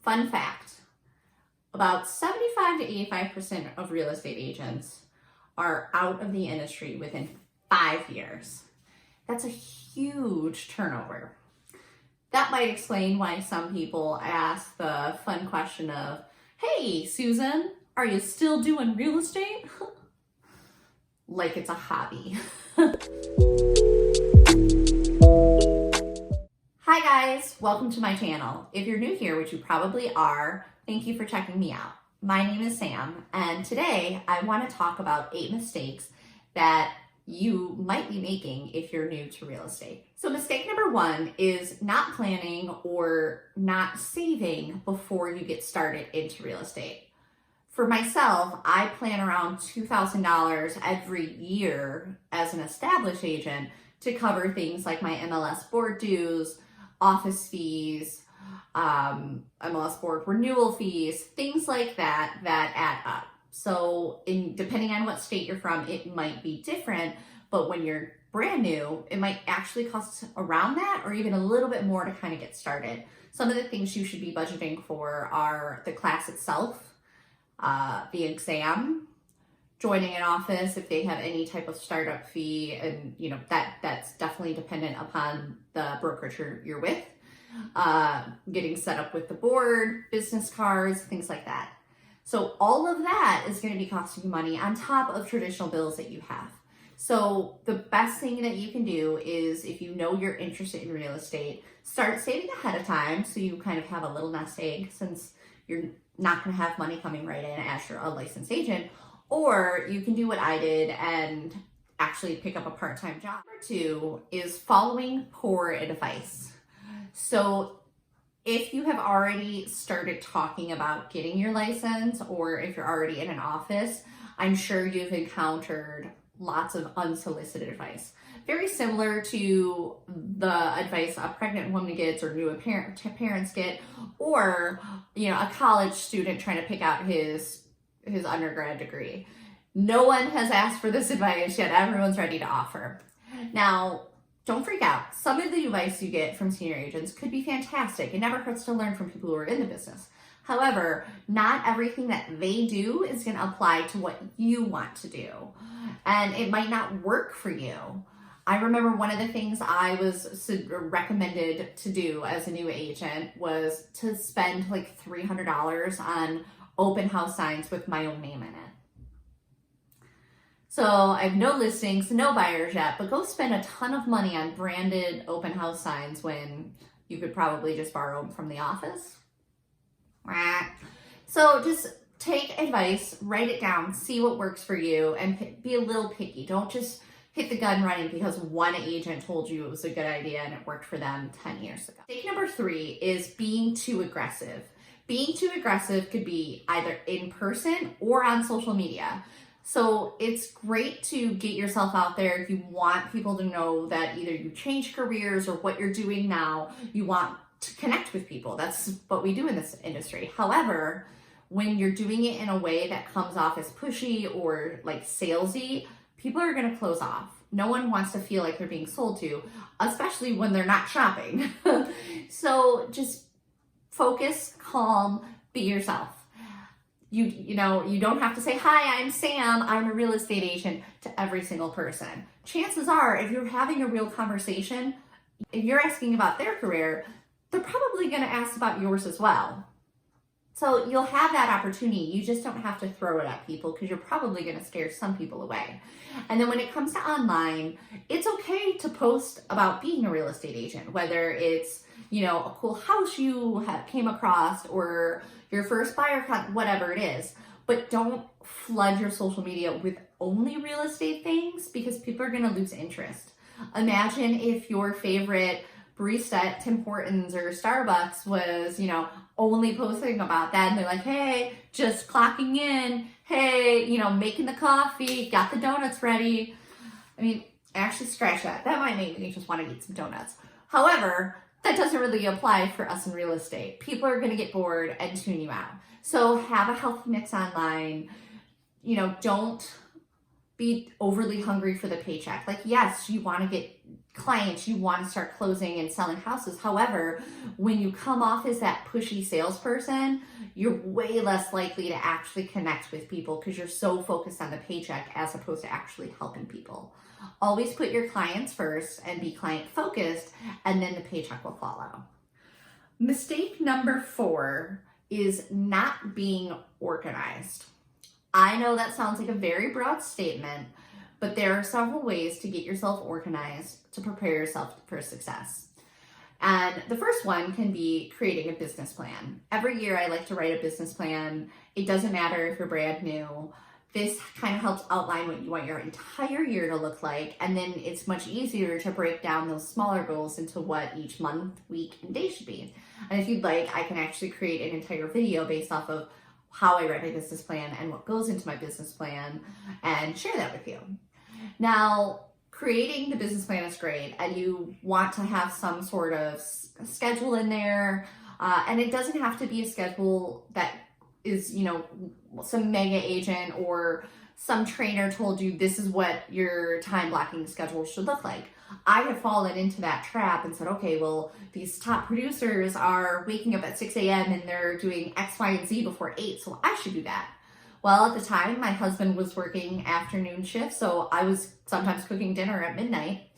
Fun fact, about 75 to 85% of real estate agents are out of the industry within 5 years. That's a huge turnover. That might explain why some people ask the fun question of, hey, Susan, are you still doing real estate? Like it's a hobby. Hi guys, welcome to my channel. If you're new here, which you probably are, thank you for checking me out. My name is Sam, and today I want to talk about 8 mistakes that you might be making if you're new to real estate. So mistake number 1 is not planning or not saving before you get started into real estate. For myself, I plan around $2,000 every year as an established agent to cover things like my MLS board dues, office fees, MLS board renewal fees, things like that add up. So depending on what state you're from, it might be different, but when you're brand new, it might actually cost around that or even a little bit more to kind of get started. Some of the things you should be budgeting for are the class itself, the exam, joining an office if they have any type of startup fee, and that's definitely dependent upon the brokerage you're with, getting set up with the board, business cards, things like that. So all of that is going to be costing you money on top of traditional bills that you have. So the best thing that you can do is, if you know you're interested in real estate, start saving ahead of time so you kind of have a little nest egg, since you're not going to have money coming right in as you're a licensed agent. Or you can do what I did and actually pick up a part-time job. Number 2 is following poor advice. So if you have already started talking about getting your license, or if you're already in an office, I'm sure you've encountered lots of unsolicited advice. Very similar to the advice a pregnant woman gets, or new parents get, or a college student trying to pick out his undergrad degree. No one has asked for this advice yet. Everyone's ready to offer. Now, don't freak out. Some of the advice you get from senior agents could be fantastic. It never hurts to learn from people who are in the business. However, not everything that they do is going to apply to what you want to do, and it might not work for you. I remember one of the things I was recommended to do as a new agent was to spend like $300 on open house signs with my own name in it. So I have no listings, no buyers yet, but go spend a ton of money on branded open house signs when you could probably just borrow them from the office. So just take advice, write it down, see what works for you, and be a little picky. Don't just hit the gun running because one agent told you it was a good idea and it worked for them 10 years ago. Mistake number 3 is being too aggressive. Being too aggressive could be either in person or on social media. So it's great to get yourself out there. You want people to know that either you changed careers or what you're doing now. You want to connect with people. That's what we do in this industry. However, when you're doing it in a way that comes off as pushy or like salesy, people are going to close off. No one wants to feel like they're being sold to, especially when they're not shopping. So just focus, calm, be yourself. You don't have to say, hi, I'm Sam, I'm a real estate agent, to every single person. Chances are, if you're having a real conversation, if you're asking about their career, they're probably going to ask about yours as well. So you'll have that opportunity. You just don't have to throw it at people, because you're probably going to scare some people away. And then when it comes to online, it's okay to post about being a real estate agent, whether it's a cool house you came across, or your first buyer, whatever it is. But don't flood your social media with only real estate things, because people are going to lose interest. Imagine if your favorite barista at Tim Hortons or Starbucks was, only posting about that, and they're like, hey, just clocking in, hey, making the coffee, got the donuts ready. I mean, actually scratch that. That might make me just want to eat some donuts. However, that doesn't really apply for us in real estate. People are going to get bored and tune you out. So have a healthy mix online. Don't be overly hungry for the paycheck. Like, yes, you want to get clients, you want to start closing and selling houses. However, when you come off as that pushy salesperson, you're way less likely to actually connect with people because you're so focused on the paycheck as opposed to actually helping people. Always put your clients first and be client focused, and then the paycheck will follow. Mistake number 4 is not being organized. I know that sounds like a very broad statement, but there are several ways to get yourself organized to prepare yourself for success. And the first one can be creating a business plan. Every year I like to write a business plan. It doesn't matter if you're brand new. This kind of helps outline what you want your entire year to look like, and then it's much easier to break down those smaller goals into what each month, week, and day should be. And if you'd like, I can actually create an entire video based off of how I write my business plan and what goes into my business plan and share that with you. Now, creating the business plan is great, and you want to have some sort of schedule in there, and it doesn't have to be a schedule that is, some mega agent or some trainer told you this is what your time blocking schedule should look like. I have fallen into that trap and said, okay, well, these top producers are waking up at 6 a.m. and they're doing X, Y, and Z before 8, so I should do that. Well, at the time, my husband was working afternoon shift, so I was sometimes cooking dinner at midnight.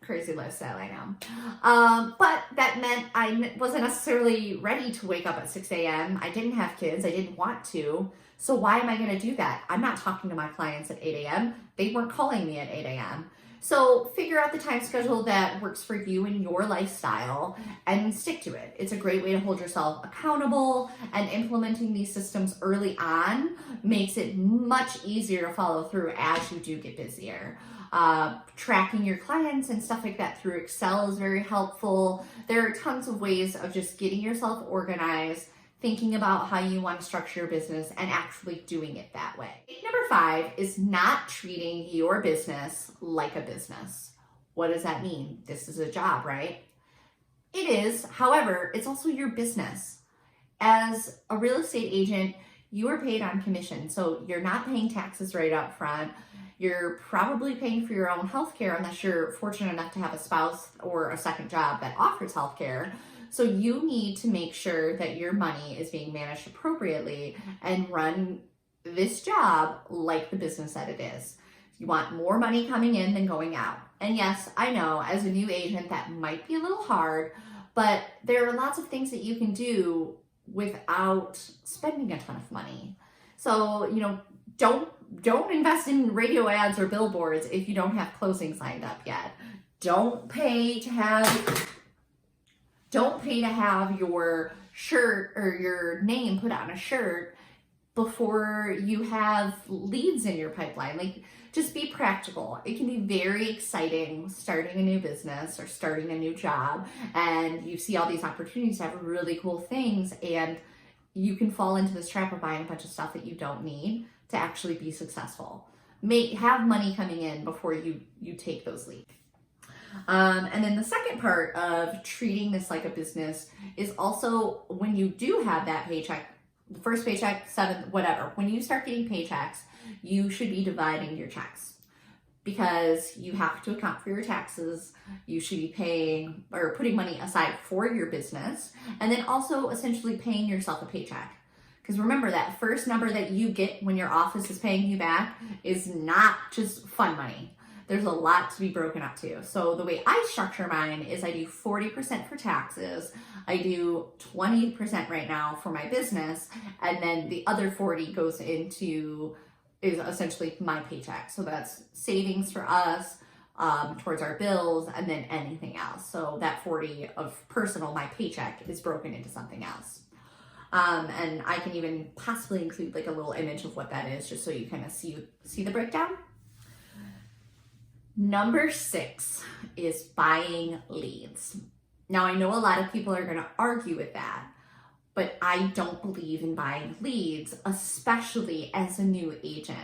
Crazy lifestyle, I know. But that meant I wasn't necessarily ready to wake up at 6 a.m. I didn't have kids. I didn't want to. So why am I going to do that? I'm not talking to my clients at 8 a.m. They weren't calling me at 8 a.m. So figure out the time schedule that works for you and your lifestyle and stick to it. It's a great way to hold yourself accountable, and implementing these systems early on makes it much easier to follow through as you do get busier. Tracking your clients and stuff like that through Excel is very helpful. There are tons of ways of just getting yourself organized, thinking about how you want to structure your business, and actually doing it that way. Number 5 is not treating your business like a business. What does that mean? This is a job, right? It is. However, it's also your business. As a real estate agent, you are paid on commission, so you're not paying taxes right up front. You're probably paying for your own healthcare unless you're fortunate enough to have a spouse or a second job that offers healthcare. So you need to make sure that your money is being managed appropriately and run this job like the business that it is. You want more money coming in than going out. And yes, I know as a new agent that might be a little hard, but there are lots of things that you can do without spending a ton of money. So, don't invest in radio ads or billboards if you don't have closings lined up yet. Don't pay to have your shirt or your name put on a shirt before you have leads in your pipeline. Like, just be practical. It can be very exciting starting a new business or starting a new job, and you see all these opportunities to have really cool things, and you can fall into this trap of buying a bunch of stuff that you don't need to actually be successful. Have money coming in before you take those leads. And then the second part of treating this like a business is also when you do have that paycheck, first paycheck, seventh, whatever, when you start getting paychecks, you should be dividing your checks because you have to account for your taxes. You should be paying or putting money aside for your business, and then also essentially paying yourself a paycheck. Because remember, that first number that you get when your office is paying you back is not just fun money. There's a lot to be broken up to. So the way I structure mine is I do 40% for taxes, I do 20% right now for my business, and then the other 40 goes into is essentially my paycheck. So that's savings for us, towards our bills, and then anything else. So that 40 of personal, my paycheck, is broken into something else. And I can even possibly include like a little image of what that is, just so you kind of see the breakdown. Number 6 is buying leads. Now, I know a lot of people are going to argue with that, but I don't believe in buying leads, especially as a new agent.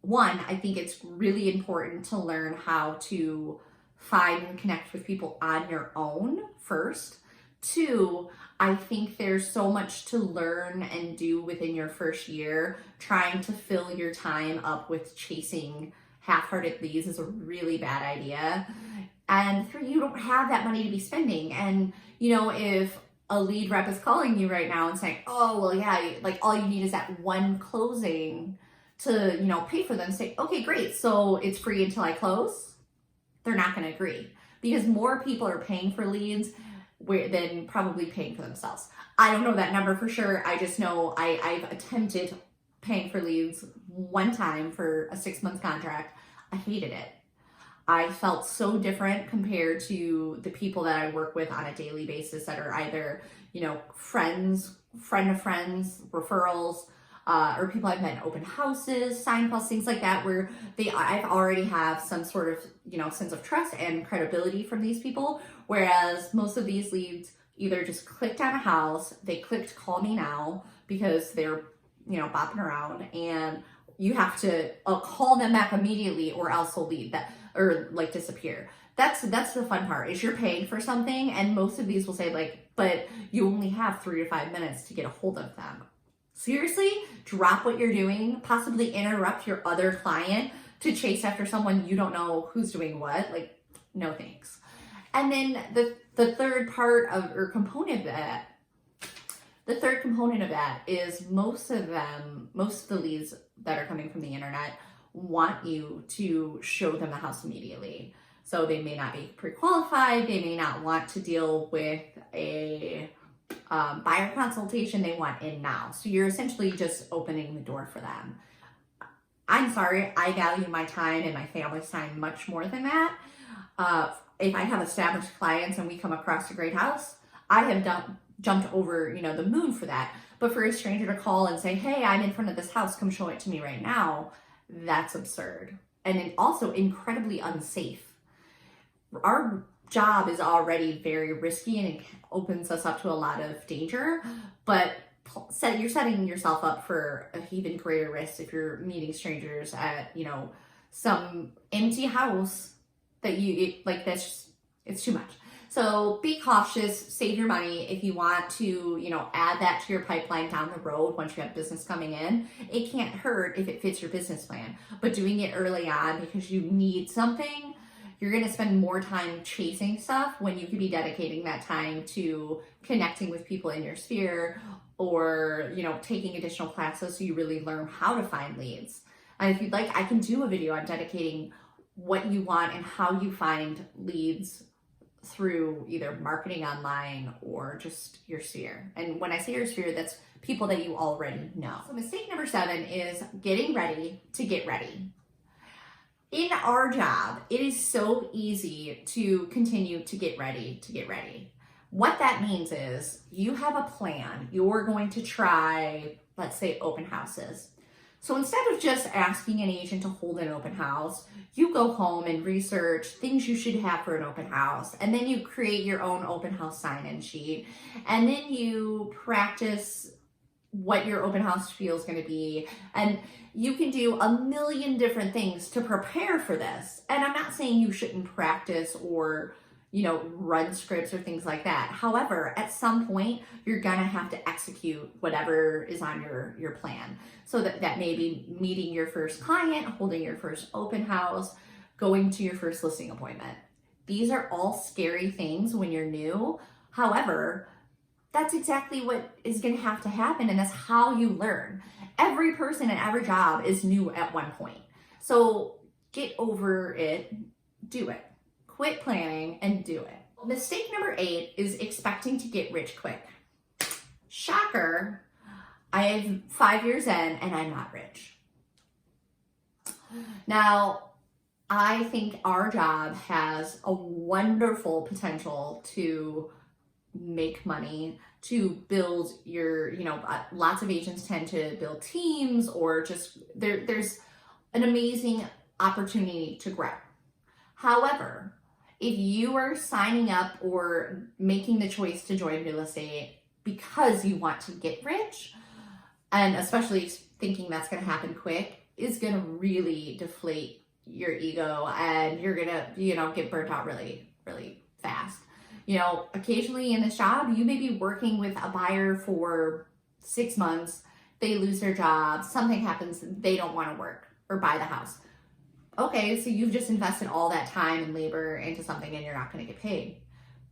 One, I think it's really important to learn how to find and connect with people on your own first, Two, I think there's so much to learn and do within your first year. Trying to fill your time up with chasing half-hearted leads is a really bad idea. And three, you don't have that money to be spending. And, if a lead rep is calling you right now and saying, oh, well, yeah, like all you need is that one closing to, pay for them, say, okay, great. So it's free until I close. They're not going to agree because more people are paying for leads than probably paying for themselves. I don't know that number for sure. I just know I've attempted paying for leads one time for a 6-month contract. I hated it. I felt so different compared to the people that I work with on a daily basis that are either, friends, friend of friends, referrals, or people I've met in open houses, sign calls, things like that, where I've already have some sort of, sense of trust and credibility from these people. Whereas most of these leads either just clicked on a house, they clicked call me now because they're, bopping around, and you have to call them back immediately or else they'll leave that or like disappear. That's the fun part is you're paying for something, and most of these will say but you only have 3 to 5 minutes to get a hold of them. Seriously, drop what you're doing, possibly interrupt your other client to chase after someone you don't know who's doing what. No thanks. And then the third part of or component of that, is most of the leads that are coming from the internet want you to show them the house immediately. So they may not be pre-qualified. They may not want to deal with a buyer consultation. They want in now. So you're essentially just opening the door for them. I'm sorry, I value my time and my family's time much more than that. If I have established clients and we come across a great house, I have jumped over, the moon for that. But for a stranger to call and say, hey, I'm in front of this house, come show it to me right now, that's absurd. And also incredibly unsafe. Our job is already very risky and it opens us up to a lot of danger, but you're setting yourself up for an even greater risk if you're meeting strangers at, some empty house that it's too much. So be cautious, save your money. If you want to, add that to your pipeline down the road once you have business coming in, it can't hurt if it fits your business plan. But doing it early on because you need something, you're going to spend more time chasing stuff when you could be dedicating that time to connecting with people in your sphere or, taking additional classes so you really learn how to find leads. And if you'd like, I can do a video on dedicating what you want and how you find leads through either marketing online or just your sphere. And when I say your sphere, that's people that you already know. So mistake number 7 is getting ready to get ready. In our job, it is so easy to continue to get ready to get ready. What that means is you have a plan. You're going to try, let's say, open houses. So instead of just asking an agent to hold an open house, you go home and research things you should have for an open house. And then you create your own open house sign-in sheet. And then you practice what your open house feel is going to be. And you can do a million different things to prepare for this. And I'm not saying you shouldn't practice or run scripts or things like that. However, at some point, you're gonna have to execute whatever is on your plan. So that may be meeting your first client, holding your first open house, going to your first listing appointment. These are all scary things when you're new. However, that's exactly what is gonna have to happen, and that's how you learn. Every person and every job is new at one point. So get over it, do it. Quit planning and do it. Mistake number 8 is expecting to get rich quick. Shocker, I have 5 years in and I'm not rich. Now, I think our job has a wonderful potential to make money, to build your, lots of agents tend to build teams or just, there's an amazing opportunity to grow. However, if you are signing up or making the choice to join real estate because you want to get rich, and especially thinking that's going to happen quick, is going to really deflate your ego and you're going to, get burnt out really, really fast. You know, occasionally in this job, you may be working with a buyer for 6 months, they lose their job, something happens, they don't want to work or buy the house. Okay, so you've just invested all that time and labor into something and you're not going to get paid.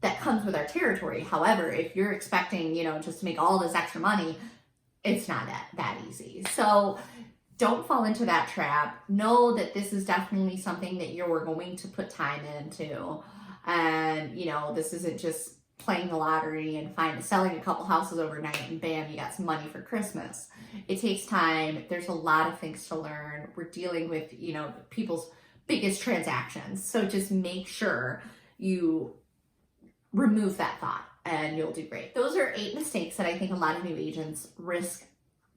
That comes with our territory. However, if you're expecting, you know, just to make all this extra money, it's not that easy. So don't fall into that trap. Know that this is definitely something that you're going to put time into. And, you know, this isn't just playing the lottery and selling a couple houses overnight and bam, you got some money for Christmas. It takes time. There's a lot of things to learn. We're dealing with, you know, people's biggest transactions. So just make sure you remove that thought and you'll do great. Those are 8 mistakes that I think a lot of new agents risk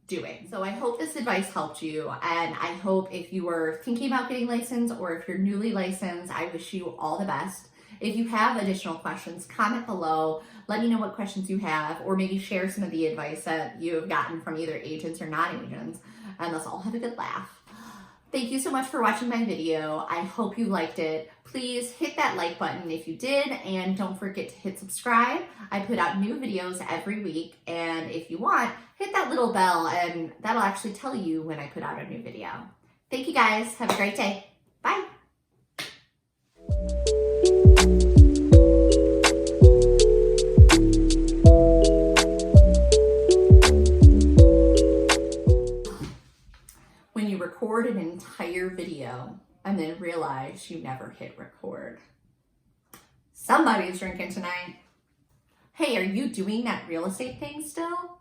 doing. So I hope this advice helped you, and I hope if you were thinking about getting licensed or if you're newly licensed, I wish you all the best. If you have additional questions, comment below. Let me know what questions you have, or maybe share some of the advice that you have gotten from either agents or non-agents, and let's all have a good laugh. Thank you so much for watching my video. I hope you liked it. Please hit that like button if you did, and don't forget to hit subscribe. I put out new videos every week, and if you want, hit that little bell, and that'll actually tell you when I put out a new video. Thank you guys. Have a great day. Bye. When you record an entire video and then realize you never hit record. Somebody's drinking tonight. Hey, are you doing that real estate thing still?